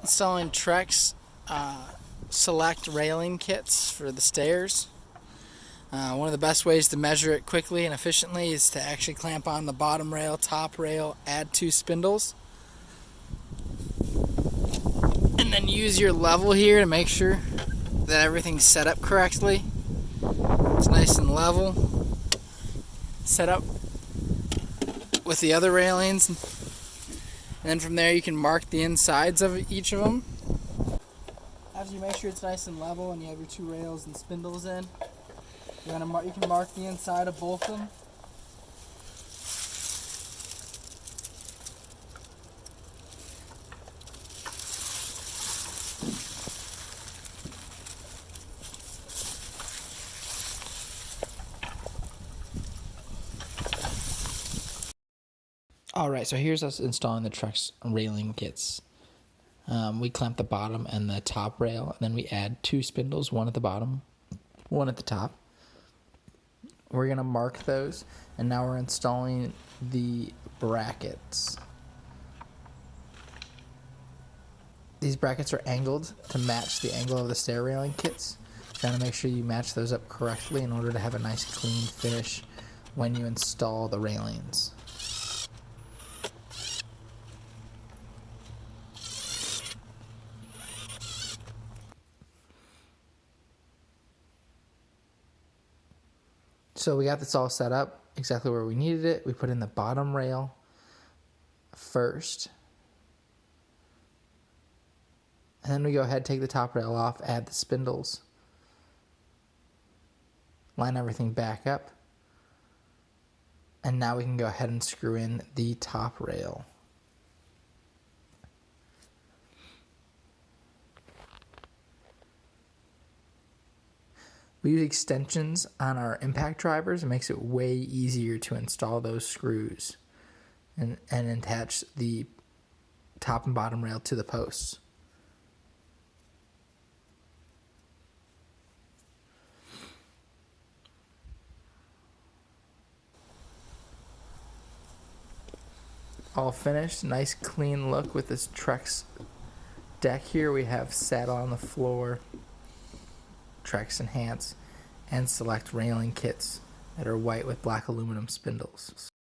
Selling Trex Select railing kits for the stairs. One of the best ways to measure it quickly and efficiently is to actually clamp on the bottom rail, top rail, add 2 spindles, and then use your level here to make sure that everything's set up correctly. It's nice and level. Set up with the other railings, and then from there you can mark the insides of each of them. After you make sure it's nice and level and you have your 2 rails and spindles in, you can mark the inside of both of them. Alright, so here's us installing the Trex railing kits. We clamp the bottom and the top rail, and then we add 2 spindles, one at the bottom, one at the top. We're going to mark those, and now we're installing the brackets. These brackets are angled to match the angle of the stair railing kits. Trying to make sure you match those up correctly in order to have a nice clean finish when you install the railings. So we got this all set up exactly where we needed it. We put in the bottom rail first. And then we go ahead, take the top rail off, add the spindles. Line everything back up. And now we can go ahead and screw in the top rail. We use extensions on our impact drivers. It makes it way easier to install those screws and attach the top and bottom rail to the posts. All finished, nice clean look with this Trex deck here. We have saddle on the floor, Trex Enhance, and Select railing kits that are white with black aluminum spindles.